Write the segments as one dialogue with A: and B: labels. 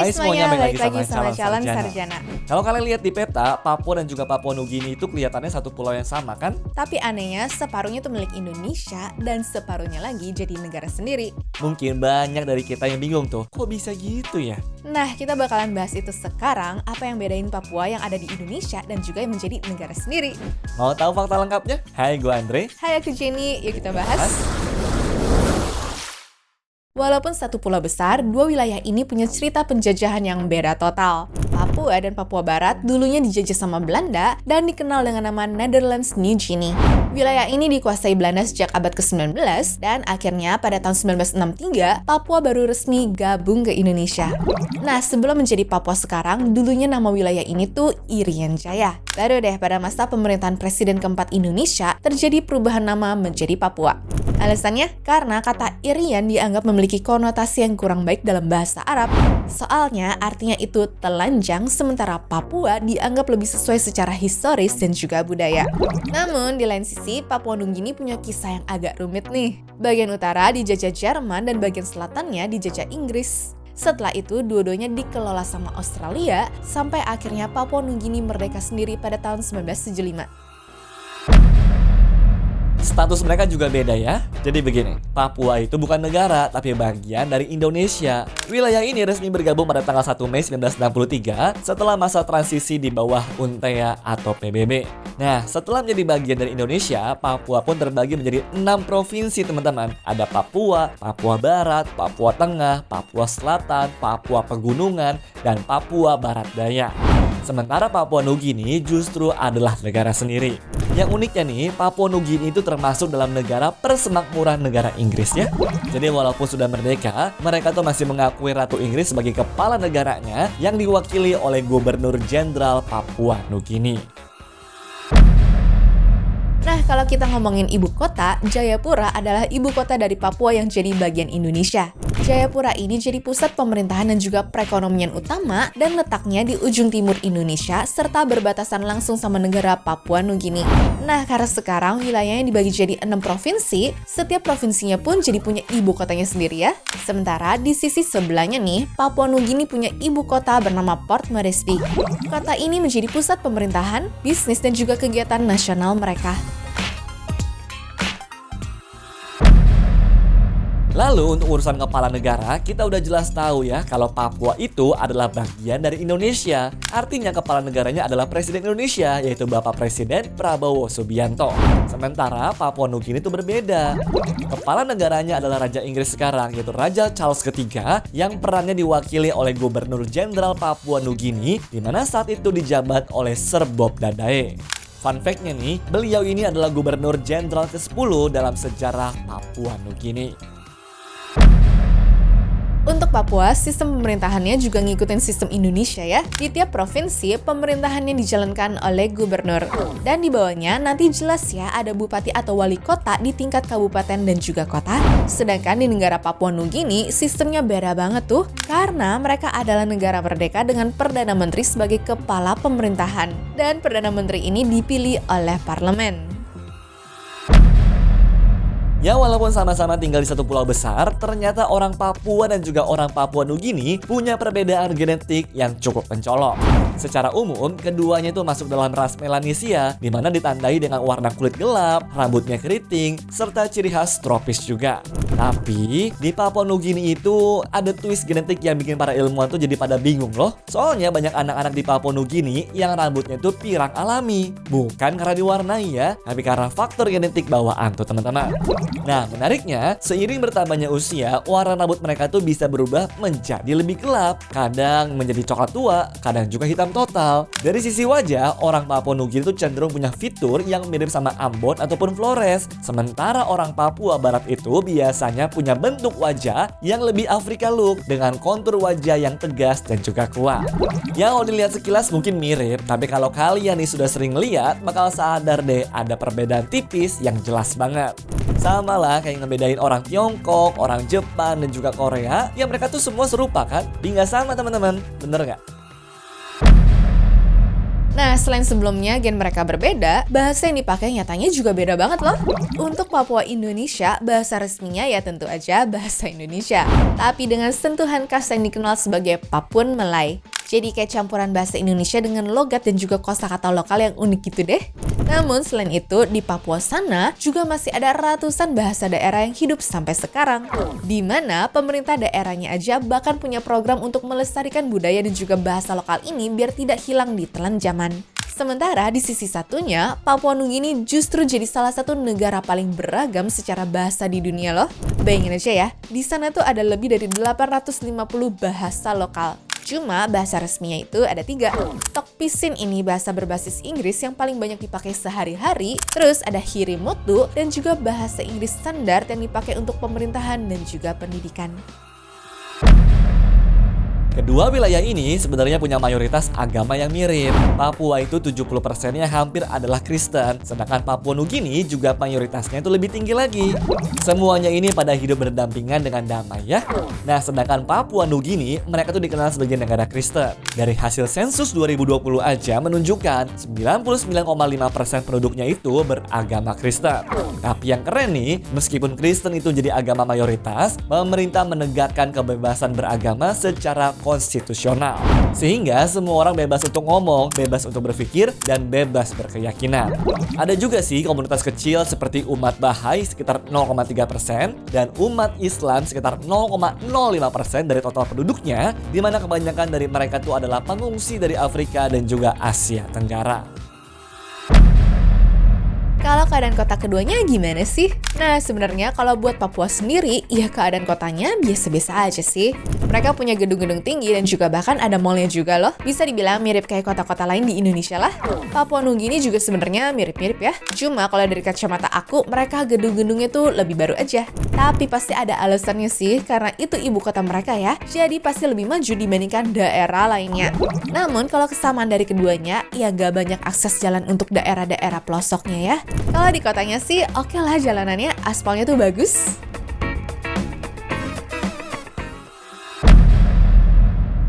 A: Hai semuanya, balik lagi sama
B: Calon
A: Sarjana.
B: Sarjana.
A: Kalau kalian lihat di peta, Papua dan juga Papua Nugini itu kelihatannya satu pulau yang sama kan?
B: Tapi anehnya separuhnya tuh milik Indonesia dan separuhnya lagi jadi negara sendiri.
A: Mungkin banyak dari kita yang bingung tuh, kok bisa gitu ya?
B: Nah, kita bakalan bahas itu sekarang, apa yang bedain Papua yang ada di Indonesia dan juga yang menjadi negara sendiri.
A: Mau tahu fakta lengkapnya? Hai, gue Andre.
B: Hai, aku Jenny, yuk kita bahas. Walaupun satu pulau besar, dua wilayah ini punya cerita penjajahan yang beda total. Papua dan Papua Barat dulunya dijajah sama Belanda dan dikenal dengan nama Netherlands New Guinea. Wilayah ini dikuasai Belanda sejak abad ke-19 dan akhirnya pada tahun 1963, Papua baru resmi gabung ke Indonesia. Nah, sebelum menjadi Papua sekarang, dulunya nama wilayah ini tuh Irian Jaya. Baru deh pada masa pemerintahan Presiden keempat Indonesia, terjadi perubahan nama menjadi Papua. Alasannya karena kata Irian dianggap memiliki konotasi yang kurang baik dalam bahasa Arab. Soalnya artinya itu telanjang, sementara Papua dianggap lebih sesuai secara historis dan juga budaya. Namun di lain sisi, Papua Nugini punya kisah yang agak rumit nih. Bagian utara dijajah Jerman dan bagian selatannya dijajah Inggris. Setelah itu, dua-duanya dikelola sama Australia sampai akhirnya Papua Nugini merdeka sendiri pada tahun 1975.
A: Status mereka juga beda ya. Jadi begini, Papua itu bukan negara, tapi bagian dari Indonesia. Wilayah ini resmi bergabung pada tanggal 1 Mei 1963 setelah masa transisi di bawah UNTEA atau PBB. Nah, setelah menjadi bagian dari Indonesia, Papua pun terbagi menjadi 6 provinsi teman-teman. Ada Papua, Papua Barat, Papua Tengah, Papua Selatan, Papua Pegunungan, dan Papua Barat Daya. Sementara Papua Nugini justru adalah negara sendiri. Yang uniknya nih, Papua Nugini itu termasuk dalam negara persemakmuran negara Inggris ya. Jadi walaupun sudah merdeka, mereka tuh masih mengakui Ratu Inggris sebagai kepala negaranya yang diwakili oleh Gubernur Jenderal Papua Nugini.
B: Nah, kalau kita ngomongin ibu kota, Jayapura adalah ibu kota dari Papua yang jadi bagian Indonesia. Jayapura ini jadi pusat pemerintahan dan juga perekonomian utama dan letaknya di ujung timur Indonesia serta berbatasan langsung sama negara Papua Nugini. Nah, karena sekarang wilayahnya dibagi jadi 6 provinsi, setiap provinsinya pun jadi punya ibu kotanya sendiri ya. Sementara di sisi sebelahnya nih, Papua Nugini punya ibu kota bernama Port Moresby. Kota ini menjadi pusat pemerintahan, bisnis dan juga kegiatan nasional mereka.
A: Lalu untuk urusan kepala negara, kita udah jelas tahu ya kalau Papua itu adalah bagian dari Indonesia. Artinya kepala negaranya adalah Presiden Indonesia, yaitu Bapak Presiden Prabowo Subianto. Sementara Papua Nugini itu berbeda. Kepala negaranya adalah Raja Inggris sekarang, yaitu Raja Charles III, yang perannya diwakili oleh Gubernur Jenderal Papua Nugini, di mana saat itu dijabat oleh Sir Bob Dadae. Fun fact-nya nih, beliau ini adalah Gubernur Jenderal ke-10 dalam sejarah Papua Nugini.
B: Untuk Papua, sistem pemerintahannya juga ngikutin sistem Indonesia ya. Di tiap provinsi, pemerintahannya dijalankan oleh gubernur. Dan di bawahnya nanti jelas ya ada bupati atau wali kota di tingkat kabupaten dan juga kota. Sedangkan di negara Papua Nugini, sistemnya beda banget tuh. Karena mereka adalah negara merdeka dengan Perdana Menteri sebagai kepala pemerintahan. Dan Perdana Menteri ini dipilih oleh parlemen.
A: Ya walaupun sama-sama tinggal di satu pulau besar, ternyata orang Papua dan juga orang Papua Nugini punya perbedaan genetik yang cukup mencolok. Secara umum, keduanya itu masuk dalam ras Melanesia, di mana ditandai dengan warna kulit gelap, rambutnya keriting, serta ciri khas tropis juga. Tapi, di Papua Nugini itu ada twist genetik yang bikin para ilmuwan tuh jadi pada bingung loh. Soalnya banyak anak-anak di Papua Nugini yang rambutnya itu pirang alami. Bukan karena diwarnai ya, tapi karena faktor genetik bawaan tuh teman-teman. Nah, menariknya, seiring bertambahnya usia, warna rambut mereka tuh bisa berubah menjadi lebih gelap. Kadang menjadi coklat tua, kadang juga hitam total. Dari sisi wajah, orang Papua Nugini tuh cenderung punya fitur yang mirip sama Ambon ataupun Flores. Sementara orang Papua Barat itu biasanya punya bentuk wajah yang lebih Afrika look dengan kontur wajah yang tegas dan juga kuat. Ya, kalau dilihat sekilas mungkin mirip, tapi kalau kalian nih sudah sering lihat, bakal sadar deh ada perbedaan tipis yang jelas banget. Sama lah kayak ngebedain orang Tiongkok, orang Jepang, dan juga Korea. Ya mereka tuh semua serupa kan? Tapi nggak sama teman-teman, bener nggak?
B: Nah, selain sebelumnya gen mereka berbeda, bahasa yang dipakai nyatanya juga beda banget loh. Untuk Papua Indonesia, bahasa resminya ya tentu aja bahasa Indonesia. Tapi dengan sentuhan khas yang dikenal sebagai Papuan Malay. Jadi kayak campuran bahasa Indonesia dengan logat dan juga kosakata lokal yang unik gitu deh. Namun selain itu, di Papua sana juga masih ada ratusan bahasa daerah yang hidup sampai sekarang. Di mana pemerintah daerahnya aja bahkan punya program untuk melestarikan budaya dan juga bahasa lokal ini biar tidak hilang di telan zaman. Sementara di sisi satunya, Papua Nugini justru jadi salah satu negara paling beragam secara bahasa di dunia loh. Bayangin aja ya, di sana tuh ada lebih dari 850 bahasa lokal. Cuma bahasa resminya itu ada 3. Tok Pisin ini bahasa berbasis Inggris yang paling banyak dipakai sehari-hari. Terus ada Hirimutu dan juga bahasa Inggris standar yang dipakai untuk pemerintahan dan juga pendidikan.
A: Kedua wilayah ini sebenarnya punya mayoritas agama yang mirip. Papua itu 70%-nya hampir adalah Kristen, sedangkan Papua Nugini juga mayoritasnya itu lebih tinggi lagi. Semuanya ini pada hidup berdampingan dengan damai ya. Nah, sedangkan Papua Nugini, mereka tuh dikenal sebagai negara Kristen. Dari hasil sensus 2020 aja menunjukkan 99,5% penduduknya itu beragama Kristen. Tapi yang keren nih, meskipun Kristen itu jadi agama mayoritas, pemerintah menegakkan kebebasan beragama secara konstitusional. Sehingga semua orang bebas untuk ngomong, bebas untuk berpikir, dan bebas berkeyakinan. Ada juga sih komunitas kecil seperti umat Bahai sekitar 0,3% dan umat Islam sekitar 0,05% dari total penduduknya, di mana kebanyakan dari mereka itu adalah pengungsi dari Afrika dan juga Asia Tenggara.
B: Kalau keadaan kota keduanya gimana sih? Nah, sebenarnya kalau buat Papua sendiri, ya keadaan kotanya biasa-biasa aja sih. Mereka punya gedung-gedung tinggi dan juga bahkan ada mallnya juga loh. Bisa dibilang mirip kayak kota-kota lain di Indonesia lah. Papua Nugini juga sebenarnya mirip-mirip ya. Cuma kalau dari kacamata aku, mereka gedung-gedungnya tuh lebih baru aja. Tapi pasti ada alasannya sih, karena itu ibu kota mereka ya. Jadi pasti lebih maju dibandingkan daerah lainnya. Namun kalau kesamaan dari keduanya, ya gak banyak akses jalan untuk daerah-daerah pelosoknya ya. Kalau di kotanya sih oke lah jalanannya, aspalnya tuh bagus.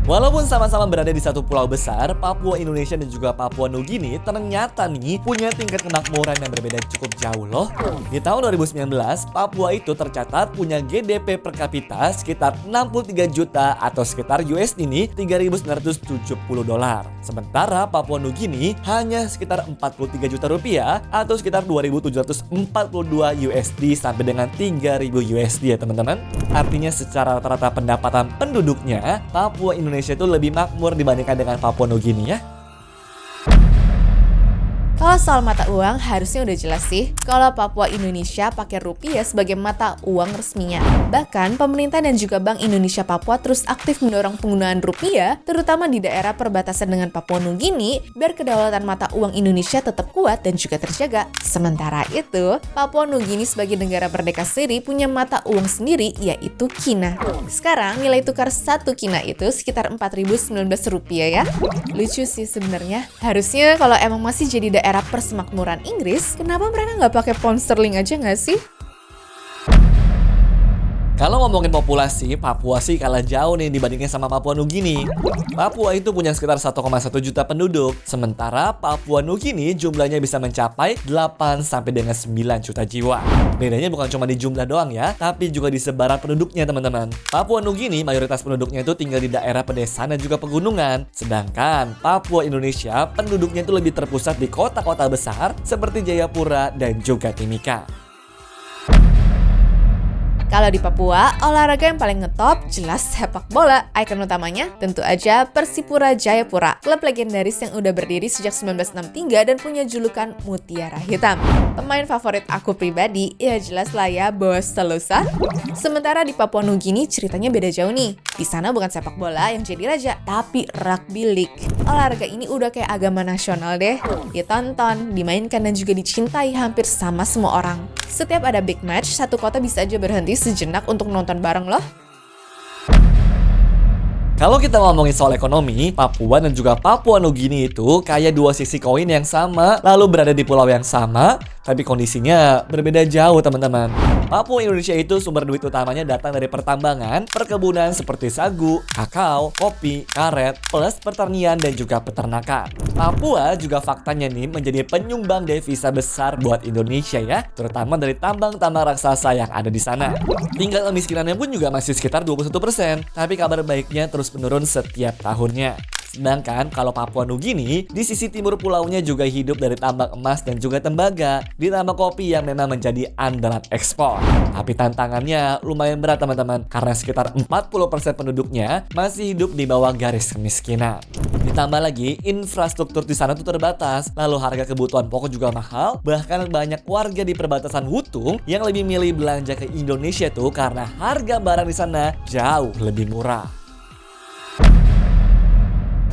A: Walaupun sama-sama berada di satu pulau besar, Papua Indonesia dan juga Papua Nugini ternyata nih punya tingkat kemakmuran yang berbeda cukup jauh loh. Di tahun 2019, Papua itu tercatat punya GDP per kapita sekitar 63 juta atau sekitar USD nih $3.970. Sementara Papua Nugini hanya sekitar 43 juta rupiah atau sekitar 2.742 USD sampai dengan 3.000 USD ya teman-teman. Artinya secara rata-rata pendapatan penduduknya, Papua Indonesia itu lebih makmur dibandingkan dengan Papua Nugini ya.
B: Kalau soal mata uang, harusnya udah jelas sih kalau Papua Indonesia pakai rupiah sebagai mata uang resminya. Bahkan, pemerintah dan juga Bank Indonesia Papua terus aktif mendorong penggunaan rupiah, terutama di daerah perbatasan dengan Papua Nugini, biar kedaulatan mata uang Indonesia tetap kuat dan juga terjaga. Sementara itu, Papua Nugini sebagai negara merdeka sendiri punya mata uang sendiri, yaitu Kina. Sekarang, nilai tukar 1 Kina itu sekitar 4.019 rupiah ya. Lucu sih sebenarnya. Harusnya kalau emang masih jadi daerah persemakmuran Inggris, kenapa mereka nggak pakai pound sterling aja nggak sih?
A: Kalau ngomongin populasi, Papua sih kalah jauh nih dibandingin sama Papua Nugini. Papua itu punya sekitar 1,1 juta penduduk, sementara Papua Nugini jumlahnya bisa mencapai 8 sampai dengan 9 juta jiwa. Bedanya bukan cuma di jumlah doang ya, tapi juga di sebaran penduduknya teman-teman. Papua Nugini mayoritas penduduknya itu tinggal di daerah pedesaan dan juga pegunungan, sedangkan Papua Indonesia penduduknya itu lebih terpusat di kota-kota besar seperti Jayapura dan juga Timika.
B: Kalau di Papua, olahraga yang paling ngetop jelas sepak bola. Ikon utamanya tentu aja Persipura Jayapura, klub legendaris yang udah berdiri sejak 1963 dan punya julukan Mutiara Hitam. Pemain favorit aku pribadi, ya jelas lah ya Bos Telusa. Sementara di Papua Nugini ceritanya beda jauh nih. Di sana bukan sepak bola yang jadi raja, tapi rugby league. Olahraga ini udah kayak agama nasional deh. Ditonton, dimainkan dan juga dicintai hampir sama semua orang. Setiap ada big match, satu kota bisa aja berhenti sejenak untuk nonton bareng loh.
A: Kalau kita ngomongin soal ekonomi, Papua dan juga Papua Nugini itu kayak dua sisi koin yang sama, lalu berada di pulau yang sama, tapi kondisinya berbeda jauh teman-teman. Papua Indonesia itu sumber duit utamanya datang dari pertambangan, perkebunan seperti sagu, kakao, kopi, karet, plus pertanian dan juga peternakan. Papua juga faktanya nih menjadi penyumbang devisa besar buat Indonesia ya, terutama dari tambang-tambang raksasa yang ada di sana. Tingkat kemiskinannya pun juga masih sekitar 21%, tapi kabar baiknya terus menurun setiap tahunnya. Sedangkan kalau Papua Nugini, di sisi timur pulaunya juga hidup dari tambang emas dan juga tembaga, ditambah kopi yang memang menjadi andalan ekspor. Tapi tantangannya lumayan berat teman-teman, karena sekitar 40% penduduknya masih hidup di bawah garis kemiskinan. Ditambah lagi, infrastruktur di sana tuh terbatas, lalu harga kebutuhan pokok juga mahal, bahkan banyak warga di perbatasan Hutung yang lebih milih belanja ke Indonesia tuh karena harga barang di sana jauh lebih murah.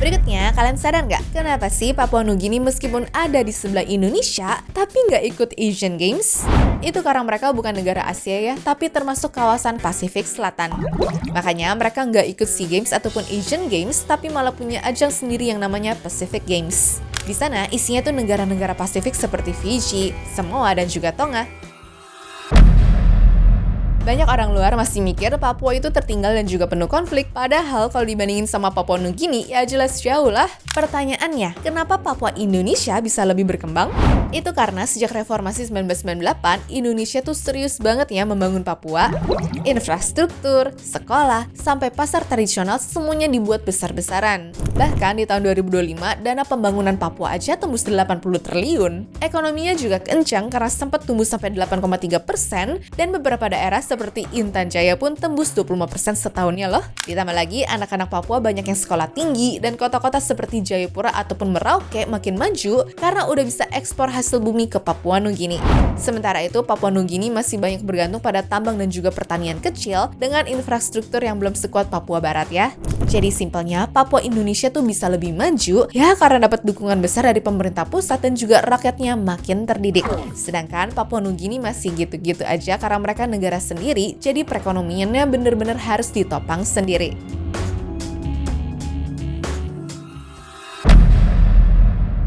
B: Berikutnya, kalian sadar nggak kenapa sih Papua Nugini meskipun ada di sebelah Indonesia, tapi nggak ikut Asian Games? Itu karena mereka bukan negara Asia ya, tapi termasuk kawasan Pasifik Selatan. Makanya mereka nggak ikut SEA Games ataupun Asian Games, tapi malah punya ajang sendiri yang namanya Pacific Games. Di sana isinya tuh negara-negara Pasifik seperti Fiji, Samoa, dan juga Tonga. Banyak orang luar masih mikir Papua itu tertinggal dan juga penuh konflik. Padahal kalau dibandingin sama Papua Nugini, ya jelas jauh lah. Pertanyaannya, kenapa Papua Indonesia bisa lebih berkembang? Itu karena sejak reformasi 1998, Indonesia tuh serius banget ya membangun Papua. Infrastruktur, sekolah, sampai pasar tradisional semuanya dibuat besar-besaran. Bahkan di tahun 2025, dana pembangunan Papua aja tembus 80 triliun. Ekonominya juga kencang karena sempat tumbuh sampai 8,3% dan beberapa daerah seperti Intan Jaya pun tembus 25% setahunnya loh. Ditambah lagi, anak-anak Papua banyak yang sekolah tinggi dan kota-kota seperti Jayapura ataupun Merauke makin maju karena udah bisa ekspor hasil bumi ke Papua Nugini. Sementara itu, Papua Nugini masih banyak bergantung pada tambang dan juga pertanian kecil dengan infrastruktur yang belum sekuat Papua Barat ya. Jadi simpelnya, Papua Indonesia tuh bisa lebih maju ya karena dapat dukungan besar dari pemerintah pusat dan juga rakyatnya makin terdidik. Sedangkan Papua Nugini masih gitu-gitu aja karena mereka negara sendiri, jadi perekonomiannya bener-bener harus ditopang sendiri.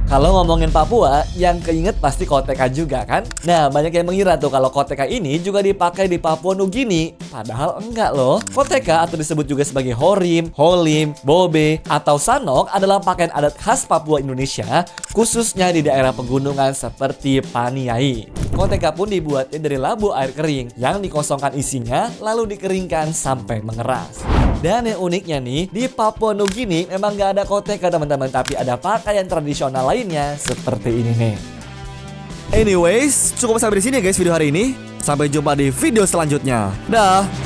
A: Kalau ngomongin Papua, yang keinget pasti koteka juga kan? Nah, banyak yang mengira tuh kalau koteka ini juga dipakai di Papua Nugini. Padahal enggak loh. Koteka atau disebut juga sebagai horim, holim, bobe, atau sanok adalah pakaian adat khas Papua Indonesia, khususnya di daerah pegunungan seperti Paniai. Koteka pun dibuatnya dari labu air kering yang dikosongkan isinya lalu dikeringkan sampai mengeras. Dan yang uniknya nih, di Papua Nugini memang gak ada koteka teman-teman, tapi ada pakaian tradisional lainnya seperti ini nih. Anyways, cukup sampai di sini ya guys video hari ini. Sampai jumpa di video selanjutnya. Dah.